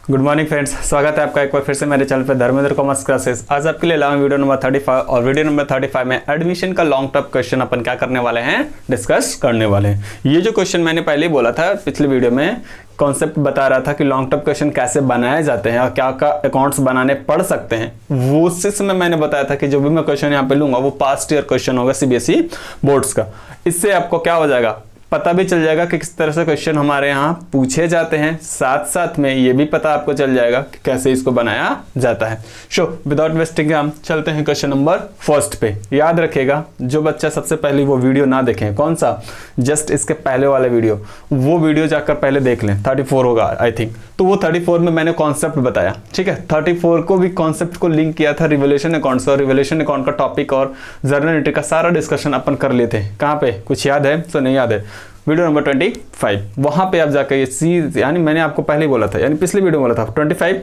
Good morning friends, स्वागत है आपका एक बार फिर से मेरे चैनल पर धर्मेंद्र कॉमर्स क्लासेस। आज आपके लिए लाऊं वीडियो नंबर 35 और वीडियो नंबर 35 में एडमिशन का लॉन्ग टर्म क्वेश्चन अपन क्या करने वाले हैं, डिस्कस करने वाले हैं। ये जो क्वेश्चन मैंने पहले ही बोला था पिछले वीडियो में, कॉन्सेप्ट बता रहा था कि लॉन्ग टर्म क्वेश्चन कैसे बनाए जाते हैं और क्या क्या अकाउंट्स बनाने पड़ सकते हैं। वो उसी समय मैंने बताया था कि जो भी मैं क्वेश्चन यहाँ पे लूंगा वो पास्ट ईयर क्वेश्चन होगा सीबीएसई बोर्ड्स का। इससे आपको क्या हो जाएगा, पता भी चल जाएगा कि किस तरह से क्वेश्चन हमारे यहाँ पूछे जाते हैं, साथ साथ में ये भी पता आपको चल जाएगा कि कैसे इसको बनाया जाता है। सो विदाउट वेस्टिंग टाइम चलते हैं क्वेश्चन नंबर फर्स्ट पे। याद रखिएगा, जो बच्चा सबसे पहले वो वीडियो ना देखें, कौन सा, जस्ट इसके पहले वाले वीडियो, वो वीडियो जाकर पहले देख लें। 34 होगा आई थिंक, तो वो 34 में मैंने कॉन्सेप्ट बताया, ठीक है। 34 को भी कॉन्सेप्ट को लिंक किया था रिवोल्यूशन अकाउंट से, और रिवोल्यूशन अकाउंट का टॉपिक और जर्नल एंट्री का सारा डिस्कशन अपन कर लेते हैं। कहाँ पे, कुछ याद है तो नहीं याद है, वीडियो नंबर 25 वहां पे आप जाकर ये चीज, यानी मैंने आपको पहले ही बोला था, यानी पिछले वीडियो में बोला था 25,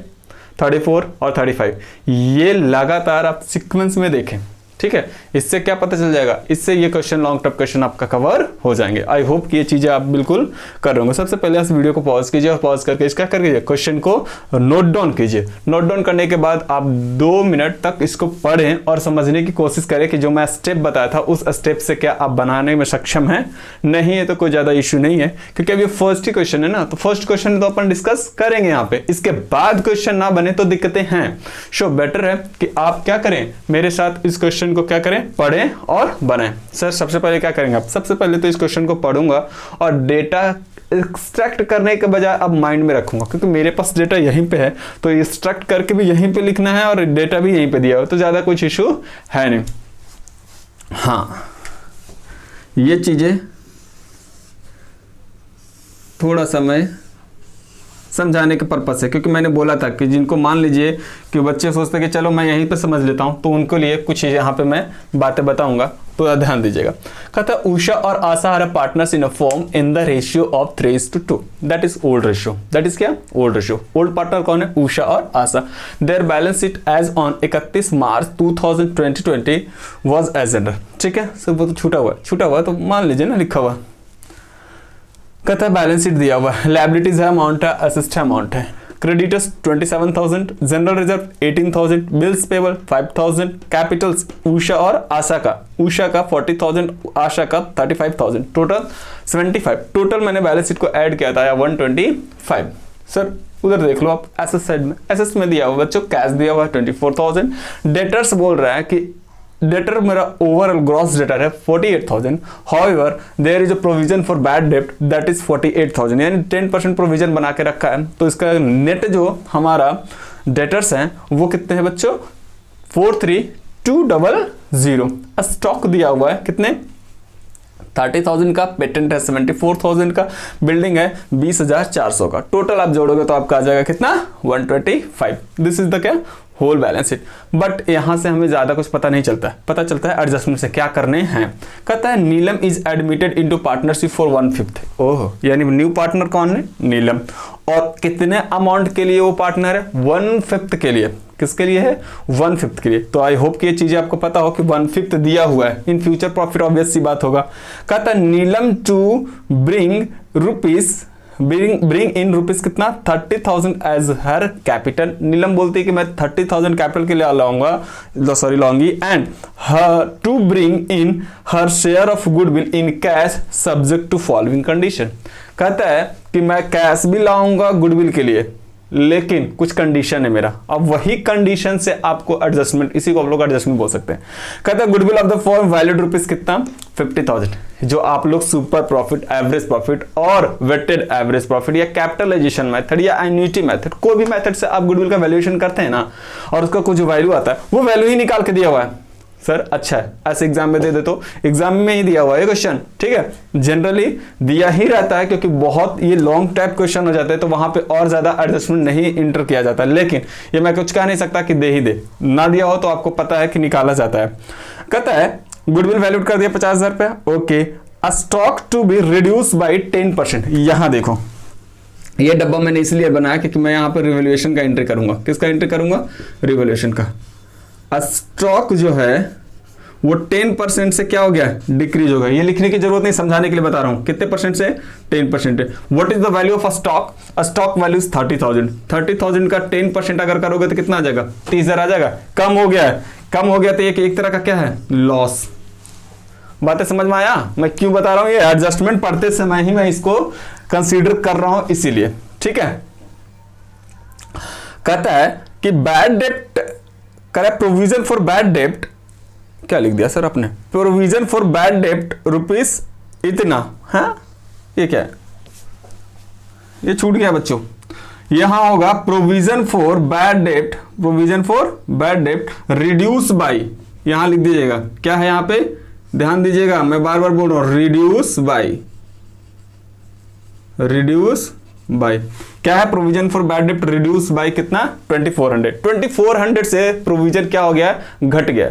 34 और 35 ये लगातार आप सीक्वेंस में देखें, ठीक है। इससे क्या पता चल जाएगा, इससे ये क्वेश्चन लॉन्ग टर्म क्वेश्चन आपका कवर हो जाएंगे। आई होप कि ये चीजें आप बिल्कुल कर रहे होंगे। सबसे पहले इस वीडियो को पॉज कीजिए और पॉज करके इसका कर कीजिए, क्वेश्चन को नोट डाउन कीजिए। नोट डाउन करने के बाद आप 2 मिनट तक इसको पढ़ें और समझने की कोशिश करें कि जो मैं स्टेप बताया था उस स्टेप से क्या आप बनाने में सक्षम हैं। नहीं है तो कोई ज्यादा इश्यू नहीं है, क्योंकि अभी फर्स्ट ही क्वेश्चन है ना, तो फर्स्ट क्वेश्चन तो अपन डिस्कस करेंगे यहाँ पे। इसके बाद क्वेश्चन ना बने तो दिक्कतें हैं। सो बेटर है कि आप क्या करें, मेरे साथ इस क्वेश्चन को क्या करें, पढ़ें और बनाएं। सर सबसे पहले क्या करेंगे आप, सबसे पहले तो इस क्वेश्चन को पढ़ूंगा और डेटा एक्सट्रैक्ट करने के बजाय अब माइंड में रखूंगा, क्योंकि मेरे पास डेटा यहीं पे है, तो एक्सट्रैक्ट करके भी यहीं पे लिखना है और डेटा भी यहीं पे दिया हो, तो ज्यादा कुछ इशू है नहीं। हाँ, ये चीजें थोड़ा समय समझाने के पर्पज से, क्योंकि मैंने बोला था कि जिनको मान लीजिए कि बच्चे सोचते कि चलो मैं यहीं पे समझ लेता हूं, तो उनके लिए कुछ यहाँ पे मैं बातें बताऊंगा, तो ध्यान दीजिएगा। कहता है उषा और Asha are partners in a form in the ratio of 3:2, that is old ratio. That is क्या, ओल्ड रेशियो। ओल्ड पार्टनर कौन है, उषा और Asha. Their balance sheet as on 31 March 2020 was as under, ठीक है। सब वो तो छूटा हुआ तो मान लीजिए ना, लिखा हुआ। कहता है बैलेंस शीट दिया हुआ है, लायबिलिटीज है, अमाउंट है, असिस्ट अमाउंट है। Creditors 27,000, general reserve 18,000, bills payable 5,000, capitals Usha और आशा का, उषा का 40,000, आशा का 35,000, टोटल 75। टोटल मैंने बैलेंस शीट को ऐड किया था 125। सर उधर देख लो आप, एसेट साइड में, एसेट्स में दिया हुआ बच्चों कैश दिया हुआ 24,000। डेटर्स बोल रहा है कि डेटर मेरा ओवरऑल ग्रॉस डेटर है 48,000, however there is a provision for bad debt that is 48,000, यानी 10% प्रोविजन बना के रखा है। तो इसका नेट जो हमारा डेटर्स हैं वो कितने हैं बच्चों, 43,200। स्टॉक दिया हुआ है कितने, 30,000 का, पेटेंट है 74,000 का, बिल्डिंग है 20,400 का। टोटल आप जोड़ोगे तो आपका आ जाएगा कितना, 125। दिस इज द क्या, होल बैलेंस शीट। बट यहां से हमें ज्यादा कुछ पता नहीं चलता है, पता चलता है एडजस्टमेंट से क्या करने हैं। कहता है Neelam is admitted into partnership for 1/5। Oh, यानी न्यू पार्टनर कौन है, नीलम। और कितने अमाउंट के लिए वो पार्टनर है, 1/5 के लिए। किसके लिए है, 1/5 के लिए। तो आई होप कि ये चीजें आपको पता हो कि 1/5 दिया हुआ है, इन फ्यूचर प्रॉफिट ऑब्वियस सी बात होगा। कहता है नीलम टू ब्रिंग इन रुपीज कितना, 30,000 एज हर कैपिटल। नीलम बोलती है कि मैं 30,000 कैपिटल के लिए लाऊंगी, and her to bring in her share of goodwill in cash subject to following condition. कहता है कि मैं कैश भी लाऊंगा गुडविल के लिए, लेकिन कुछ कंडीशन है मेरा। अब वही कंडीशन से आपको एडजस्टमेंट, इसी को आप लोग एडजस्टमेंट बोल सकते हैं। कहता है goodwill of the form valued rupees कितना, 50,000, जो आप लोग सुपर प्रॉफिट, एवरेज प्रॉफिट और वेटेड एवरेज प्रॉफिट या कैपिटलाइजेशन मेथड या एन्युटी मेथड, कोई भी मेथड से आप गुडविल का वैल्यूएशन करते हैं ना, और उसका कुछ वैल्यू आता है, वो वैल्यू ही निकाल के दिया हुआ है। सर अच्छा है, ऐसे एग्जाम में दे दे, तो एग्जाम में ही दिया हुआ है क्वेश्चन, ठीक है। जनरली दिया ही रहता है, क्योंकि बहुत ये लॉन्ग टाइप क्वेश्चन हो जाते हैं, तो वहां पे और ज्यादा एडजस्टमेंट नहीं इंटर किया जाता। लेकिन ये मैं कुछ कह नहीं सकता कि दे ही दे, ना दिया हो तो आपको पता है कि निकाला जाता है। कहता है गुडविल वैल्यूड कर दिया 50,000 रुपया, okay. Stock to be reduce by 10%। यहां देखो, ये डब्बा मैंने इसलिए बनाया क्योंकि मैं यहां पर रिवैल्यूएशन का एंट्री करूंगा। किसका एंट्री करूंगा, रिवैल्यूएशन का। स्टॉक जो है वो 10% से क्या हो गया, डिक्रीज हो गया। ये लिखने की जरूरत नहीं, समझाने के लिए बता रहा हूं। कितने परसेंट से, 10% है। What is the value of a stock, a stock value is 30,000। 30,000 का 10% अगर करोगे तो कितना आ जाएगा, 30,000 आ जाएगा। कम हो गया है, कम हो गया तो एक तरह का क्या है, लॉस। बातें समझ में आया मैं क्यों बता रहा हूं, ये एडजस्टमेंट पढ़ते समय ही मैं इसको कंसीडर कर रहा हूं इसीलिए, ठीक है। कहता है कि बैड डेप्ट करे, प्रोविजन फॉर बैड डेप्ट, क्या लिख दिया सर आपने, प्रोविजन फॉर बैड डेप्ट रुपीस इतना है, ये क्या है, ये छूट गया बच्चों। यहां होगा provision for bad dept, provision for bad डेप्ट रिड्यूस बाई, यहां लिख दीजिएगा क्या है, यहां पे ध्यान दीजिएगा, मैं बार बार बोल रहा हूं, रिड्यूस बाई, रिड्यूस बाई क्या है, प्रोविजन फॉर बैड डेप्ट रिड्यूस बाई कितना, 2400। 2400 से प्रोविजन क्या हो गया, घट गया।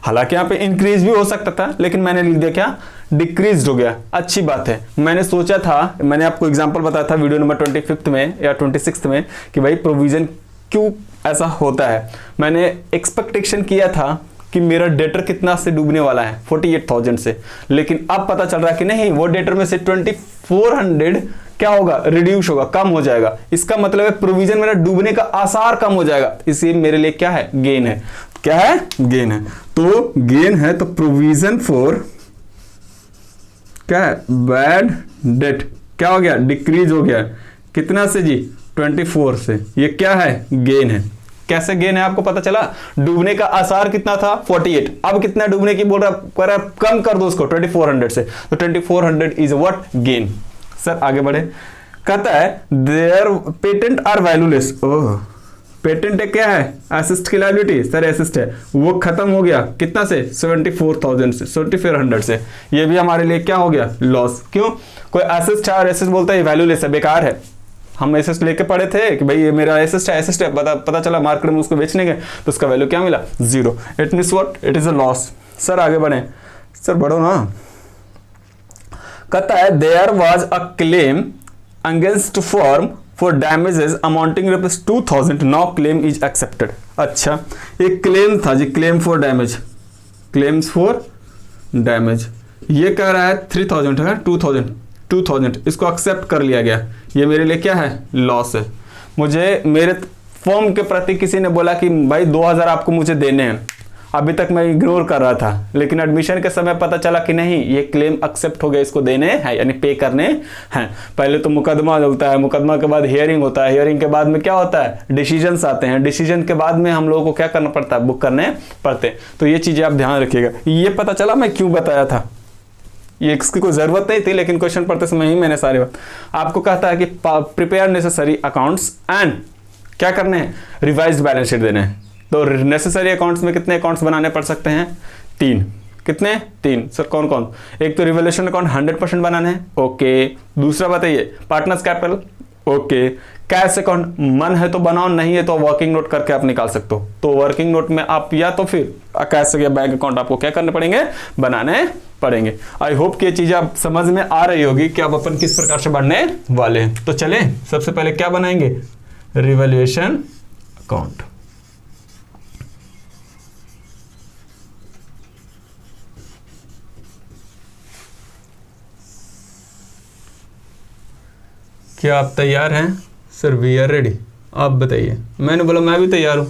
हालांकि यहाँ पे इंक्रीज भी हो सकता था, लेकिन मैंने लिख दिया क्या, डिक्रीज हो गया। अच्छी बात है। मैंने सोचा था, मैंने आपको एग्जांपल बताया था वीडियो नंबर 25 में या 26 में कि भाई प्रोविजन क्यों ऐसा होता है। मैंने एक्सपेक्टेशन किया था कि मेरा डेटर कितना से डूबने वाला है, 48,000 से, लेकिन अब पता चल रहा है कि नहीं, वो डेटर में से 2400 क्या होगा, रिड्यूस होगा, कम हो जाएगा। इसका मतलब है प्रोविजन मेरा डूबने का आसार कम हो जाएगा, इसलिए मेरे लिए क्या है, गेन है। क्या है, गेन है। तो गेन है तो प्रोविजन फॉर क्या है, बैड डेट क्या हो गया, डिक्रीज हो गया। कितना से जी, 24 से। ये क्या है, गेन है। कैसे गेन है आपको पता चला, डूबने का आसार कितना था, 48, अब कितना डूबने की बोल रहा, कम कर दो उसको 2400 से, तो 2400 इज व्हाट, गेन। सर आगे बढ़े, कहता है their patent are valueless. Oh, patent है क्या है, एसेस्ट की लायबिलिटी, सर एसेस्ट है, वो खत्म हो गया कितना से, 74,000 से, 7400 से। ये भी हमारे लिए क्या हो गया, लॉस। क्यों, कोई एसेस्ट है और एसेस्ट बोलता है वैल्यूलेस है, बेकार है। हम एसेस्ट लेके पढ़े थे कि भाई ये मेरा एसेस्ट है, एसेस्ट है, पता चला मार्केट में उसको बेचने गए तो उसका वैल्यू क्या मिला, 0। It means what, it is a loss. Sir आगे बढ़े, सर बढ़ो ना। कहता है there was a claim against firm for damages amounting ₹2000, now claim is accepted. अच्छा, एक क्लेम था जी, claim for damage, claims for damage, ये कह रहा है 3000 है, 2000, इसको एक्सेप्ट कर लिया गया। ये मेरे लिए क्या है, लॉस है। मुझे मेरे फर्म के प्रति किसी ने बोला कि भाई 2000 आपको मुझे देने हैं, अभी तक मैं इग्नोर कर रहा था, लेकिन एडमिशन के समय पता चला कि नहीं, ये क्लेम एक्सेप्ट हो गया, इसको देने हैं यानी पे करने हैं। पहले तो मुकदमा होता है, मुकदमा के बाद हियरिंग होता है, हियरिंग के बाद में क्या होता है, डिसीजंस आते हैं, डिसीजन के बाद में हम लोगों को क्या करना पड़ता है, बुक करने पड़ते हैं। तो ये चीजें आप ध्यान रखिएगा। ये पता चला मैं क्यों बताया था, ये इसकी कोई जरूरत नहीं थी, लेकिन क्वेश्चन पढ़ते समय ही मैंने सारे बात आपको कहता है कि प्रिपेयर नेसेसरी अकाउंट्स एंड क्या करने हैं, रिवाइज्ड बैलेंस शीट देने हैं। तो नेसेसरी अकाउंट्स में कितने अकाउंट्स बनाने पड़ सकते हैं, 3। कितने, 3। सर कौन कौन, एक तो रिवैल्यूएशन अकाउंट 100% बनाना है, ओके। दूसरा बताइए partners capital, okay. Cash account मन है तो बनाओ, नहीं है तो वर्किंग नोट करके आप निकाल सकते हो। तो वर्किंग नोट में आप या तो फिर कैश या बैंक अकाउंट आपको क्या करने पड़ेंगे, बनाने पड़ेंगे। आई होप कि ये चीजें आप समझ में आ रही होगी कि आप अपन किस प्रकार से बढ़ने वाले हैं। तो चले सबसे पहले क्या बनाएंगे, रिवैल्यूएशन अकाउंट। क्या आप तैयार हैं, सर वी आर रेडी। आप बताइए, मैंने बोला मैं भी तैयार हूं,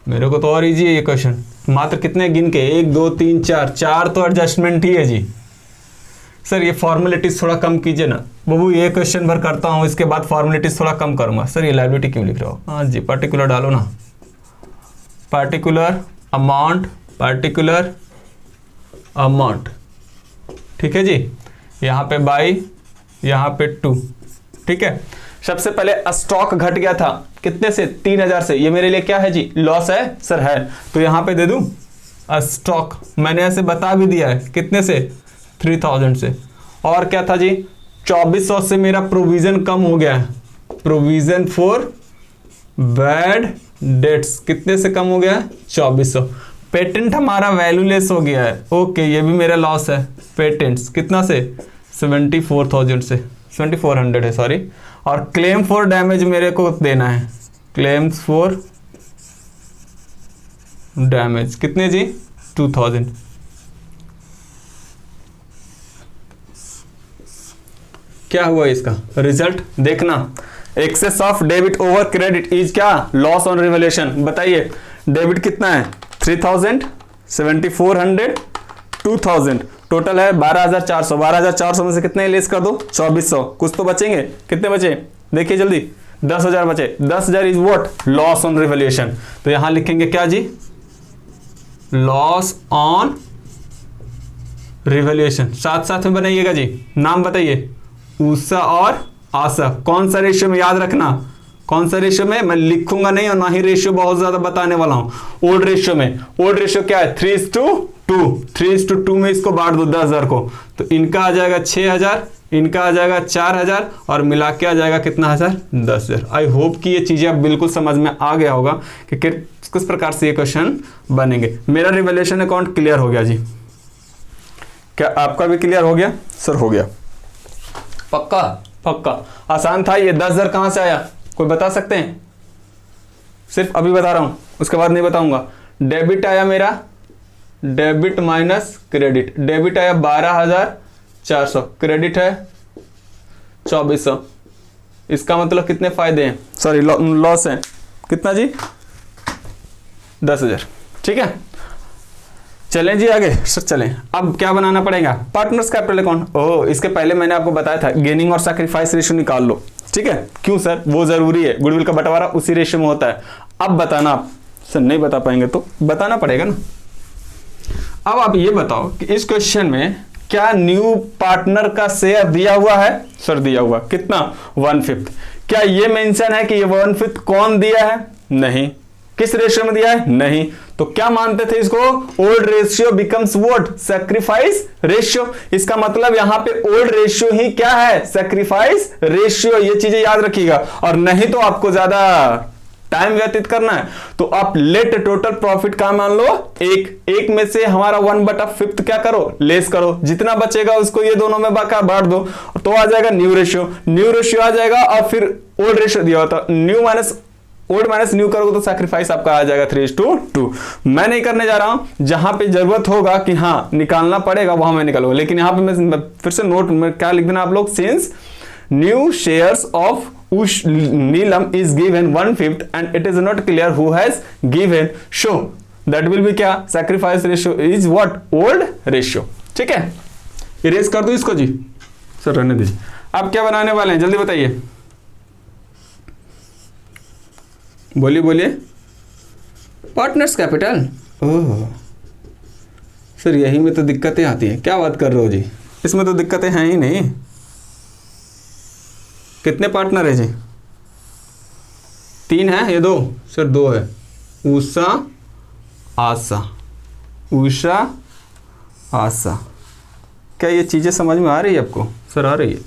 मेरे को तो और इजी है ये क्वेश्चन। मात्र कितने गिन के, 1 2 3 4 तो एडजस्टमेंट ही है जी। सर ये फॉर्मेलिटीज थोड़ा कम कीजिए ना बाबू, ये क्वेश्चन भर करता हूँ, इसके बाद फॉर्मेलिटीज थोड़ा कम करूंगा। सर ये लायबिलिटी क्यों लिख रहे हो, हाँ जी पर्टिकुलर डालो ना, पर्टिकुलर अमाउंट, पर्टिकुलर अमाउंट, ठीक है जी। यहाँ पे बाई, यहाँ पे 2, ठीक है। सबसे पहले स्टॉक घट गया था कितने से, 3000 से, ये मेरे लिए क्या है जी, लॉस है। सर है, तो यहां पे दे दूं स्टॉक, मैंने ऐसे बता भी दिया है कितने से, 3000 से। और क्या था जी, 2400 से मेरा प्रोविजन कम हो गया है, प्रोविजन फॉर बैड डेट्स कितने से कम हो गया है, 2400। पेटेंट हमारा वैल्यूलेस हो गया है, ओके, ये भी मेरा लॉस है। पेटेंट्स कितना से, 74,000 से, 7400 है सॉरी। और क्लेम फॉर डैमेज मेरे को देना है, क्लेम्स फॉर डैमेज कितने जी, 2000। क्या हुआ इसका रिजल्ट देखना। Excess of debit over credit is क्या, लॉस ऑन रिवैल्यूएशन। बताइए डेबिट कितना है 3000, 7400, 2000, टोटल है 12400। 12400 में से कितने लेस कर दो 2400, कुछ तो बचेंगे। कितने बचे देखिए जल्दी, 10,000 बचे। 10,000 is what, loss on revaluation. तो यहां लिखेंगे क्या जी, लॉस ऑन रिवैल्यूएशन। साथ साथ में बनाइएगा जी, नाम बताइए, ऊषा और आशा। कौन सा रेशियो में याद रखना, कौन सा रेशियो में, मैं लिखूंगा नहीं और ना ही रेशियो बहुत ज्यादा बताने वाला हूं। ओल्ड रेशियो में, ओल्ड रेशियो क्या है 3:2। 3:2 में इसको बांट दो 10,000 को, तो इनका आ जाएगा 6,000, इनका आ जाएगा 4,000 और मिला के आ जाएगा कितना हजार 10,000। आई होप कि ये चीजें अब बिल्कुल समझ में आ गया होगा कि किस प्रकार से ये क्वेश्चन बनेंगे। मेरा रिवैल्यूएशन अकाउंट क्लियर हो गया जी, क्या आपका भी क्लियर हो गया? सर हो गया, पक्का पक्का। आसान था ये। 10,000 कहां से आया, कोई बता सकते हैं? सिर्फ अभी बता रहा हूं, उसके बाद नहीं बताऊंगा। डेबिट आया मेरा, डेबिट माइनस क्रेडिट। डेबिट आया 12,400, क्रेडिट है 2,400। इसका मतलब कितने फायदे हैं, सॉरी लॉस है कितना जी 10,000। ठीक है, चलें जी आगे सर चलें। अब क्या बनाना पड़ेगा, पार्टनर्स कैपिटल अकाउंट। ओह, इसके पहले मैंने आपको बताया था गेनिंग और सैक्रिफाइस रेशियो निकाल लो। ठीक है, क्यों सर, वो जरूरी है, गुडविल का बंटवारा उसी रेशियो में होता है। अब बताना आप, सर नहीं बता पाएंगे तो बताना पड़ेगा ना। अब आप ये बताओ कि इस क्वेश्चन में क्या न्यू पार्टनर का शेयर दिया हुआ है? सर दिया हुआ, कितना 1/5। क्या ये मेंशन है कि ये 1/5 कौन दिया है? नहीं। किस रेशियो में दिया है? नहीं। तो क्या मानते थे इसको, old ratio becomes what, sacrifice ratio. इसका मतलब यहां पे ओल्ड रेशियो ही क्या है, सैक्रिफाइस रेशियो। ये चीजें याद रखिएगा, और नहीं तो आपको ज्यादा टाइम व्यतीत करना है तो आप लेट टोटल प्रॉफिट का मान लो एक में से हमारा 1/5 क्या करो, लेस करो। जितना बचेगा उसको ये दोनों में बांट दो, तो आ जाएगा न्यू रेशियो। न्यू रेशियो आ जाएगा और फिर ओल्ड रेशियो दिया होता, new minus old minus new करोगे तो सैक्रिफाइस आपका आ जाएगा 3:2। मैं नहीं करने जा रहा हूं, जहां पे जरूरत होगा कि हाँ निकालना पड़ेगा वहां मैं निकालूंगा, लेकिन यहां पे मैं फिर से नोट में क्या लिख देना आप लोग, since new shares of Neelam is given 1/5 and it is not clear who has given, so that will be क्या, sacrifice ratio is what, old ratio. ठीक है, इरेज कर दो इसको जी, सर रहने दीजिए। आप क्या बनाने वाले हैं जल्दी बताइए, बोलिए बोलिए। Partners capital. ओह सर यही में तो दिक्कतें आती हैं, क्या बात कर रहे हो जी, इसमें तो दिक्कतें हैं ही नहीं। कितने पार्टनर है जी, 3 है या 2? सर 2 है, ऊषा आशा, ऊषा आशा। क्या ये चीजें समझ में आ रही है आपको? सर आ रही है,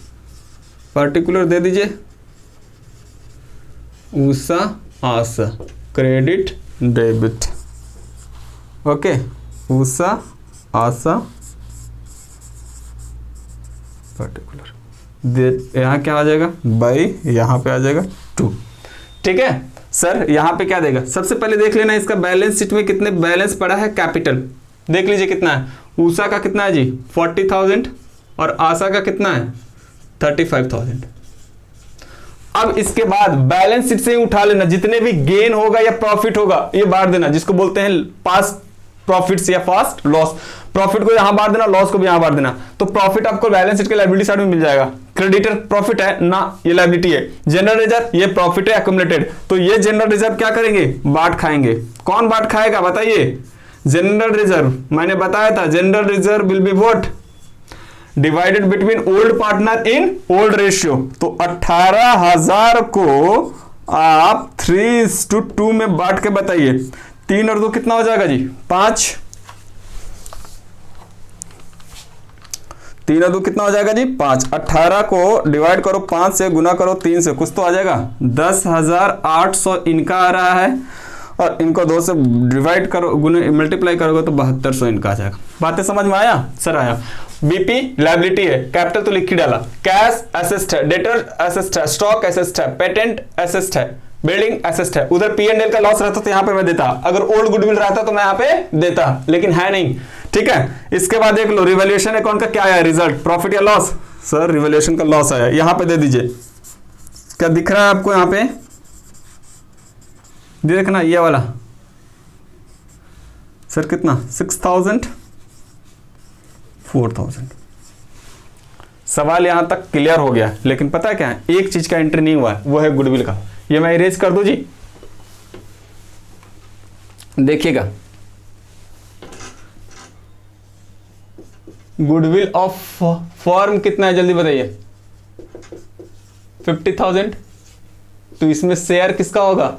पार्टिकुलर दे दीजिए, ऊषा आशा, क्रेडिट डेबिट। ओके, ऊषा आशा पर्टिकुलर, यहां क्या आ जाएगा बाई, यहां पे आ जाएगा 2। ठीक है सर, यहां पे क्या देगा, सबसे पहले देख लेना इसका बैलेंस शीट में कितने बैलेंस पड़ा है, कैपिटल देख लीजिए कितना है। ऊषा का कितना है जी 40,000 और आशा का कितना है 35,000। अब इसके बाद बैलेंस शीट से ही उठा लेना, जितने भी गेन होगा या प्रॉफिट होगा ये बांट देना, जिसको बोलते हैं पास्ट प्रॉफिट्स या फास्ट लॉस। प्रॉफिट को यहां बांट देना, लॉस को भी यहां बांट देना, तो प्रॉफिट आपको बैलेंस शीट के लायबिलिटी साइड में मिल जाएगा। क्रेडिटर प्रॉफिट है ना, ये लायबिलिटी है। जनरल रिजर्व ये प्रॉफिट है एक्युमुलेटेड, तो ये जनरल रिजर्व क्या करेंगे, बांट खाएंगे। कौन बांट खाएगा बताइए, जनरल रिजर्व। मैंने बताया था general reserve will be what, divided between old partner in old ratio. तो 18,000 को आप 3:2 में बांट के बताइए, 3 और 2 कितना हो जाएगा जी 5, 3 और 2 कितना हो जाएगा जी 5। 18 को डिवाइड करो 5 से, गुना करो 3 से, कुछ तो आ जाएगा 10,800 इनका आ रहा है, और इनको 2 से डिवाइड करो, गुने मल्टीप्लाई करोगे तो 7200 इनका आ जाएगा। बातें समझ में आया? सर आया। बीपी लायबिलिटी है, कैपिटल तो लिख ही डाला, कैश एसेस्ट है, डेटर एसेस्ट है, स्टॉक एसेस्ट है, पेटेंट एसेस्ट है, बिल्डिंग एसेस्ट है। उधर P&L का लॉस रहता तो यहाँ पे मैं देता, अगर ओल्ड गुडविल रहता तो मैं यहाँ पे देता, लेकिन है नहीं। ठीक है, इसके बाद देख लो रिवैल्यूएशन अकाउंट का क्या है रिजल्ट, प्रॉफिट या लॉस, सर रिवैल्यूएशन का लॉस आया, यहां पे दे दीजिए। क्या दिख रहा है आपको यहां पे? देखना ये वाला सर कितना 6000 4000। सवाल यहां तक क्लियर हो गया, लेकिन पता है क्या है, एक चीज का एंट्री नहीं हुआ है, वो है गुडविल का। ये मैं इरेज कर दूं जी, देखिएगा गुडविल ऑफ फॉर्म कितना है जल्दी बताइए? 50,000। तो इसमें शेयर किसका होगा?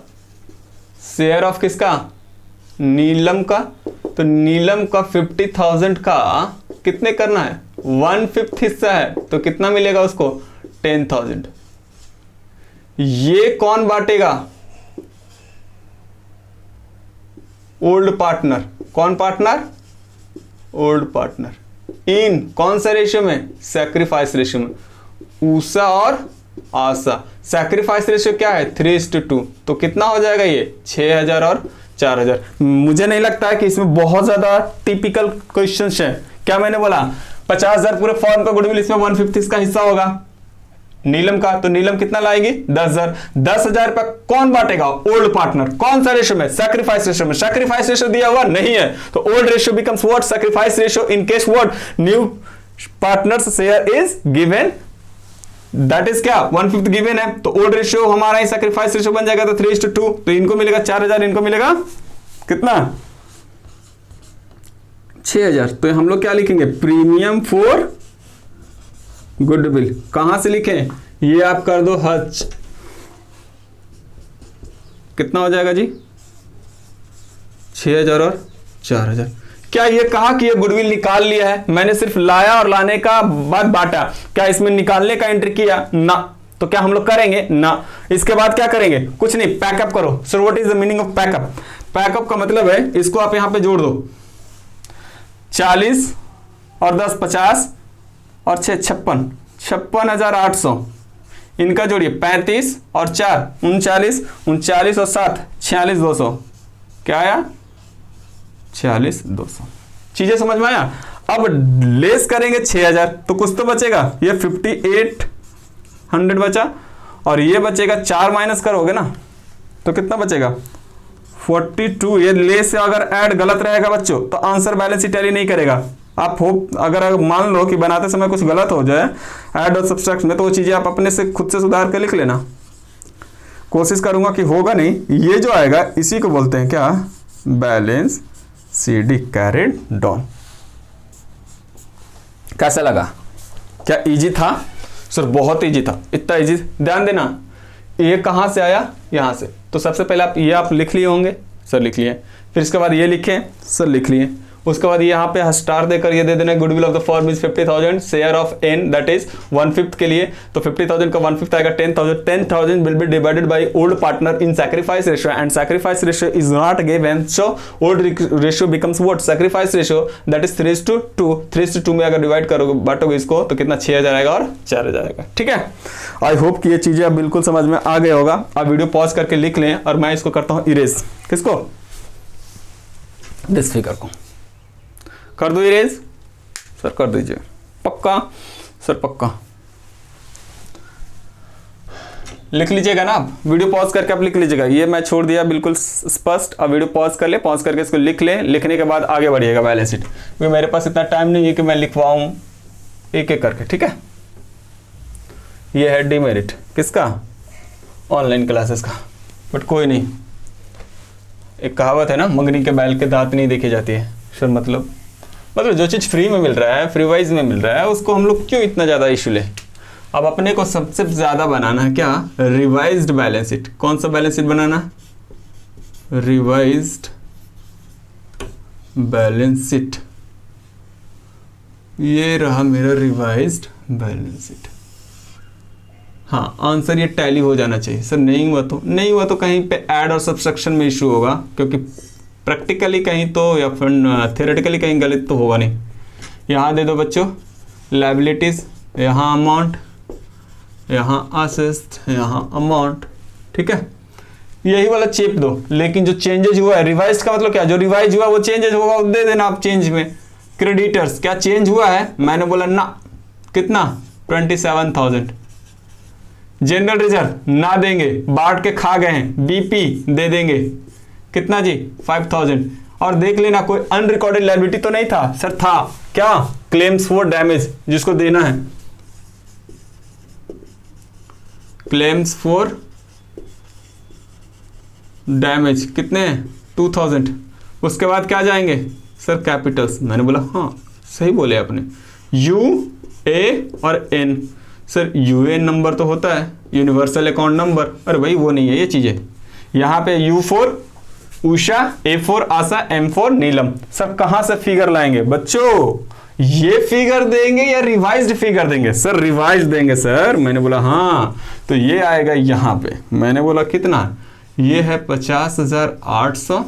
शेयर ऑफ किसका? नीलम का। तो नीलम का 50,000 का कितने करना है? 1/5 हिस्सा है, तो कितना मिलेगा उसको? 10,000। ये कौन बांटेगा? Old partner. कौन पार्टनर? Old partner. इन कौन सा रेशियो में? सैक्रिफाइस रेशियो में। ऊषा और आशा। सैक्रिफाइस रेशियो क्या है? 3:2। तो कितना हो जाएगा ये? 6,000 और 4,000। मुझे नहीं लगता है कि इसमें बहुत ज्यादा टिपिकल क्वेश्चंस हैं। क्या मैंने बोला? 50,000 पूरे फॉर्म का गुडविल, इसमें 1/5 इसका हिस्सा होगा नीलम का। तो नीलम कितना लाएगी? 10,000। 10,000 पर कौन बांटेगा? Old partner. कौन सा रेशियो में? सैक्रिफाइस रेशियो में। सैक्रिफाइस रेशियो दिया हुआ नहीं है, तो old ratio becomes what? Sacrifice ratio in case what? New partners share is given, that is क्या? 1/5 गिवन है, तो ओल्ड रेशियो हमारा ही सैक्रिफाइस रेशियो बन जाएगा, तो 3:2। तो इनको मिलेगा 4,000, इनको मिलेगा कितना? 6,000। तो हम लोग क्या लिखेंगे? Premium for goodwill. कहां से लिखें? ये आप कर दो हज, कितना हो जाएगा जी? 6,000 और 4,000। क्या ये कहा कि ये गुडविल निकाल लिया है? मैंने सिर्फ लाया और लाने का बाद बांटा। क्या इसमें निकालने का एंट्री किया? ना। तो क्या हम लोग करेंगे? ना। इसके बाद क्या करेंगे? कुछ नहीं, पैकअप करो। Sir what is the meaning of pack up? Pack up का मतलब है, इसको आप यहां पे जोड़ दो। 40 और 10 50 और 6 56, 56,800। इनका जोड़िए 35 और 4 39, 39 और 7 46,200। क्या आया? 46,200। चीजें समझ में आया? अब लेस करेंगे 6,000, तो कुछ तो बचेगा। ये 5800 बचा, और ये बचेगा 4 माइनस करोगे ना, तो कितना बचेगा? 42। ये लेस से अगर ऐड गलत रहेगा बच्चों, तो आंसर बैलेंस ही टैली नहीं करेगा। आप होप अगर मान लो कि बनाते समय कुछ गलत हो जाए ऐड और सब्सट्रैक्ट में, तो वो चीजें आप अपने से खुद से सुधार कर लिख लेना। कोशिश करूंगा कि होगा नहीं। ये जो आएगा इसी को बोलते हैं क्या? Balance CD carried down. कैसा लगा? क्या इजी था? सर बहुत इजी था। इतना इजी, ध्यान देना। ये कहां से आया? यहां से। तो सबसे पहले आप लिख लिए होंगे, सर लिख लिए। फिर इसके बाद ये लिखे, सर लिख लिए। उसके बाद यहाँ पे स्टार देकर ये दे देना, goodwill of the firm is 50,000, share of an that is 1/5 के लिए। तो 50,000 का 1/5 आएगा 10,000। 10,000 will be divided by old partner in sacrifice ratio, and sacrifice ratio is not given, so old ratio becomes what? Sacrifice ratio that is 3:2। 3:2 में अगर divide करोगे, बांटोगे इसको, तो कितना? 6,000 आएगा और 4,000 आएगा। ठीक है, आई होप कि ये चीजें अब बिल्कुल समझ में आ गए होगा। आप वीडियो पॉज करके लिख लें, और मैं इसको करता हूं इरेज। किसको? दिस फिगर को कर दो इरेज। सर कर दीजिए। पक्का? सर पक्का। लिख लीजिएगा ना आप, वीडियो पॉज करके आप लिख लीजिएगा। ये मैं छोड़ दिया बिल्कुल स्पष्ट। अब वीडियो पॉज कर ले, पॉज करके इसको लिख ले। लिखने के बाद आगे बढ़िएगा बैलेंस शीट, क्योंकि मेरे पास इतना टाइम नहीं है कि मैं लिखवाऊं एक एक करके। ठीक है, ये है डिमेरिट किसका? ऑनलाइन क्लासेस का। बट कोई नहीं, एक कहावत है ना, मंगनी के बैल के दांत नहीं देखे जाती है। सर मतलब जो चीज़ फ्री में मिल रहा है, फ्री वाइज में मिल रहा है, उसको हम लोग क्यों इतना ज़्यादा इशू ले? अब अपने को सबसे ज़्यादा बनाना है क्या? Revised balance sheet. कौन सा बैलेंस शीट बनाना? Revised balance sheet. ये रहा मेरा रिवाइज्ड बैलेंस शीट। हाँ, आंसर ये टैली हो जाना चाहिए। सर नहीं हुआ तो कहीं पे ऐड और सब्सट्रैक्शन में इशू होगा, क्योंकि प्रैक्टिकली कहीं तो या फिर थियोरेटिकली कहीं गलत तो होगा नहीं। यहाँ दे दो बच्चों लायबिलिटीज, यहाँ अमाउंट, यहाँ असेस्ट, यहाँ अमाउंट। ठीक है, यही वाला चेप दो। लेकिन जो चेंजेज हुआ है, रिवाइज का मतलब क्या? जो रिवाइज हुआ वो चेंजेज होगा, दे देना आप चेंज में। क्रेडिटर्स क्या चेंज हुआ है? मैंने बोला ना, कितना? 27,000। जनरल रिजर्व ना देंगे, बांट के खा गए हैं, बीपी दे देंगे, कितना जी 5,000। और देख लेना कोई अनरिकॉर्डेड लायबिलिटी तो नहीं था सर, था क्या, क्लेम्स फॉर डैमेज जिसको देना है, क्लेम्स फॉर डैमेज कितने 2,000। उसके बाद क्या जाएंगे सर कैपिटल्स, मैंने बोला हाँ सही बोले आपने, यू ए और एन। सर यूएन नंबर तो होता है यूनिवर्सल अकाउंट नंबर, अरे भाई वो नहीं है ये चीजें। यहाँ पे U for Usha, A for Asha, M for Neelam. Sir कहाँ से फिगर लाएंगे बच्चों, ये फिगर देंगे या रिवाइज्ड फिगर देंगे? सर रिवाइज देंगे सर। मैंने बोला हाँ, तो ये आएगा यहाँ पे, मैंने बोला कितना, ये है 50,800,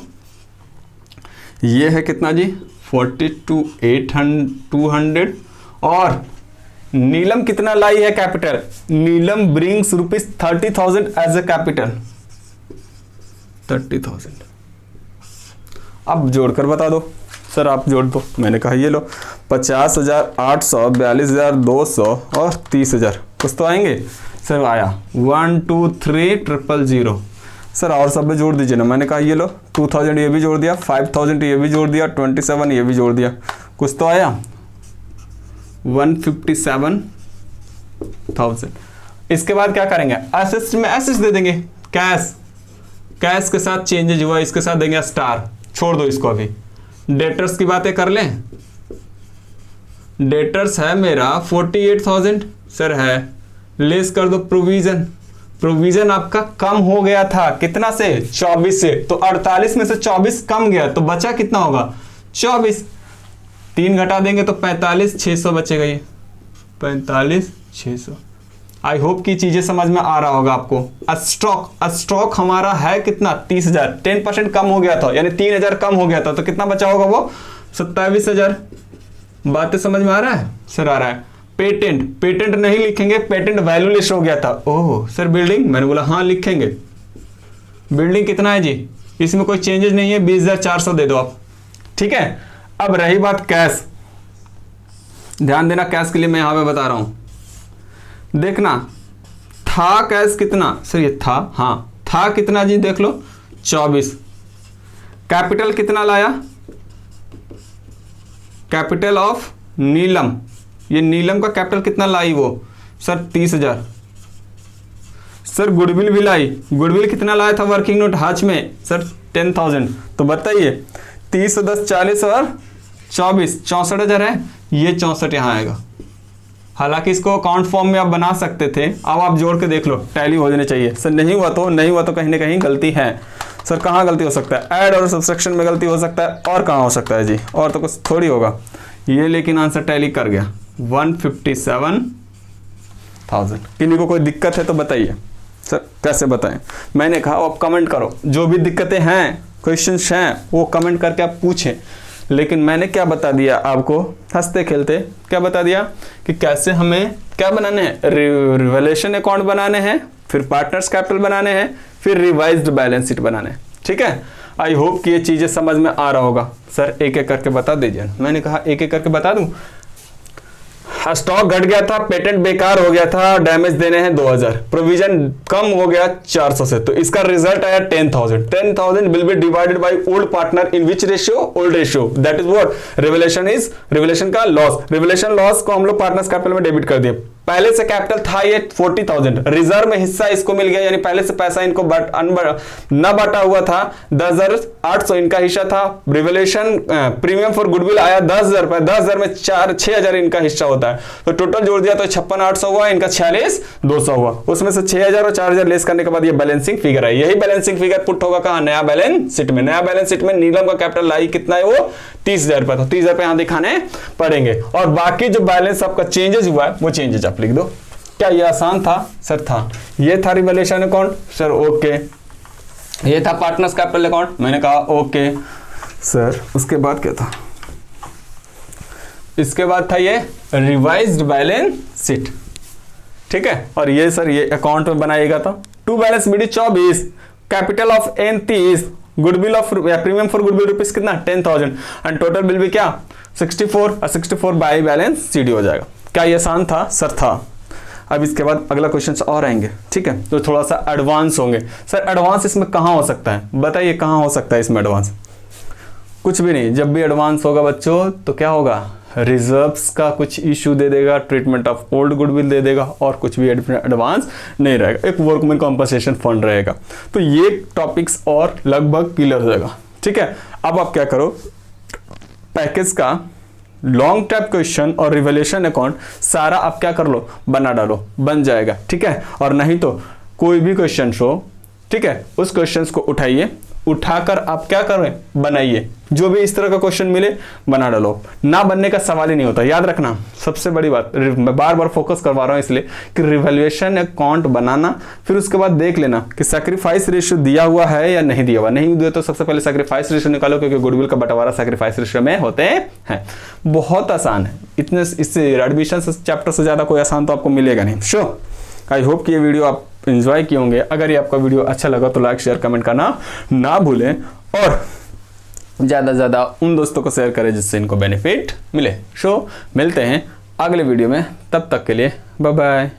ये है कितना जी 42,200। और नीलम कितना लाई है capital, Neelam brings ₹30,000 as a capital, 30,000। अब जोड़कर बता दो सर, आप जोड़ दो। मैंने कहा ये लो 50,800, 42,200 और 30,000, कुछ तो आएंगे सर। आया 1 2 3 000। सर और सब में जोड़ दीजिए ना। मैंने कहा ये लो 2,000 ये भी जोड़ दिया, 5,000 ये भी जोड़ दिया, 27 ये भी जोड़ दिया, कुछ तो आया 157,000। इसके बाद क्या करेंगे, असिस्ट में असिस्ट दे देंगे, कैश, कैश के साथ चेंजेज हुआ इसके साथ देंगे स्टार, छोड़ दो इसको। अभी डेटर्स की बातें कर लें। डेटर्स है मेरा 48,000 सर है, लेस कर दो प्रोविजन, प्रोविजन आपका कम हो गया था कितना से 24 से, तो 48 में से 24 कम गया तो बचा कितना होगा 24, 3 घटा देंगे तो 45,600 बचेगा, ये 45,600। आई होप की चीजें समझ में आ रहा होगा आपको। स्टॉक हमारा है कितना 30,000, 10% कम हो गया था, यानी 3,000 कम हो गया था, तो कितना बचा होगा वो 27,000। बातें समझ में आ रहा है सर? आ रहा है। पेटेंट नहीं लिखेंगे, पेटेंट वैल्यू लिस्ट हो गया था। ओह सर बिल्डिंग, मैंने बोला हाँ लिखेंगे। बिल्डिंग कितना है जी, इसमें कोई चेंजेस नहीं है, 20,400 दे दो आप, ठीक है। अब रही बात कैश, ध्यान देना कैश के लिए मैं यहां पे बता रहा हूं, देखना था कैश कितना सर, ये था, हाँ था कितना जी देख लो 24। कैपिटल कितना लाया, कैपिटल ऑफ नीलम, ये नीलम का कैपिटल कितना लाई वो सर 30,000। सर गुडविल भी लाई, गुडविल कितना लाया था वर्किंग नोट हाच में सर 10,000। तो बताइए 30 10 40 और 24 64,000 है, ये 64 यहाँ आएगा। हालांकि इसको अकाउंट फॉर्म में आप बना सकते थे, अब आप जोड़ के देख लो, टैली हो जाने चाहिए। सर नहीं हुआ तो कहीं ना कहीं गलती है। सर कहाँ गलती हो सकता है, ऐड और सब्सट्रैक्शन में गलती हो सकता है, और कहाँ हो सकता है जी, और तो कुछ थोड़ी होगा ये। लेकिन आंसर टैली कर गया 157,000। किन्हीं को कोई दिक्कत है तो बताइए सर, कैसे बताएं? मैंने कहा आप कमेंट करो, जो भी दिक्कतें हैं क्वेश्चंस हैं वो कमेंट करके आप पूछें। लेकिन मैंने क्या बता दिया आपको, हंसते खेलते क्या बता दिया कि कैसे हमें क्या बनाने हैं, रिवैल्यूएशन अकाउंट बनाने हैं, फिर पार्टनर्स कैपिटल बनाने हैं, फिर रिवाइज्ड बैलेंस शीट बनाने हैं, ठीक है। आई होप कि ये चीजें समझ में आ रहा होगा। सर एक एक करके बता दीजिए। मैंने कहा एक एक करके बता दूं। स्टॉक घट गया था, पेटेंट बेकार हो गया था, डैमेज देने हैं 2,000, प्रोविजन कम हो गया 400 से, तो इसका रिजल्ट आया 10,000। 10,000 will be divided by old partner in which ratio, old ratio, that is what revaluation का लॉस। रिवैल्यूएशन लॉस को हम लोग पार्टनर्स कैपिटल में डेबिट कर दिए। पहले से कैपिटल था ये 40,000, रिजर्व में हिस्सा इसको मिल गया, यानी पहले से पैसा इनको न बांटा हुआ था, 10,800 इनका हिस्सा था। रिवैल्यूएशन प्रीमियम फॉर गुडविल आया 10,000 रुपए, 10,000 में 6,000 इनका हिस्सा होता है, तो टोटल जोड़ दिया तो 56,800 हुआ, इनका 46,200 हुआ। उसमें से 6,000 और 4,000 लेस करने के बाद ये बैलेंसिंग फिगर है। यही बैलेंसिंग फिगर पुट होगा कहां, नया बैलेंस शीट में। नया बैलेंस शीट में नीलम का कैपिटल लाई कितना है वो 30,000 रुपए था, 30,000 रुपए यहां दिखाने पड़ेंगे। और बाकी जो बैलेंस आपका चेंजेस हुआ है वो चेंजेस आप लिख दो। क्या ये आसान था सर? था। ये था रिवैल्यूएशन अकाउंट सर, ओके। ये था पार्टनर्स कैपिटल अकाउंट, मैंने कहा ओके सर। उसके बाद क्या था, इसके बाद था ये रिवाइज्ड बैलेंस शीट, ठीक है। और ये सर ये अकाउंट में बनाएगा था। To balance BD 24, capital of an 30, goodwill of premium for goodwill rupees कितना 10,000, एंड टोटल बिल भी क्या 64, और 64 बाई बैलेंस सीडी हो जाएगा। क्या ये आसान था? सर था। अब इसके बाद अगला क्वेश्चन और आएंगे, ठीक है, तो थोड़ा सा एडवांस होंगे। सर एडवांस इसमें कहाँ हो सकता है? बताइए कहाँ हो सकता है इसमें एडवांस? कुछ भी नहीं। जब भी एडवांस होगा बच्चों तो क्या होगा? रिजर्व्स का कुछ इशू दे देगा, ट्रीटमेंट ऑफ ओल्ड गुडविल दे देगा, और कुछ भी एडवांस नहीं रहेगा। एक वर्कमैन कॉम्पनसेशन फंड रहेगा। तो ये टॉपिक्स और लगभग क्लियर हो जाएगा, ठीक है। अब आप क्या करो, पैकेज का लॉन्ग टर्म क्वेश्चन और रिवैल्यूएशन अकाउंट सारा आप क्या कर लो, बना डालो, बन जाएगा, ठीक है। और नहीं तो कोई भी क्वेश्चन हो, ठीक है, उस क्वेश्चन को उठाइए, उठाकर आप क्या करें, बनाइए। जो भी इस तरह का क्वेश्चन मिले बना डालो, ना बनने का सवाल ही नहीं होता। याद रखना, सबसे बड़ी बात मैं बार बार फोकस करवा रहा हूं इसलिए कि रिवैल्यूएशन अकाउंट बनाना, फिर उसके बाद देख लेना कि सैक्रिफाइस रेशियो दिया हुआ है या नहीं दिया हुआ। नहीं दिया तो सबसे पहले सैक्रिफाइस रेशियो निकालो, क्योंकि गुडविल का बंटवारा सैक्रिफाइस रेशियो में होते हैं। बहुत आसान है, इतने इससे एडमिशन चैप्टर से ज्यादा कोई आसान तो आपको मिलेगा नहीं। श्योर, आई होप कि ये वीडियो आप एंजॉय किए होंगे। अगर ये आपका वीडियो अच्छा लगा तो लाइक शेयर कमेंट करना ना भूलें, और ज़्यादा से ज़्यादा उन दोस्तों को शेयर करें जिससे इनको बेनिफिट मिले। मिलते हैं अगले वीडियो में, तब तक के लिए बाय बाय।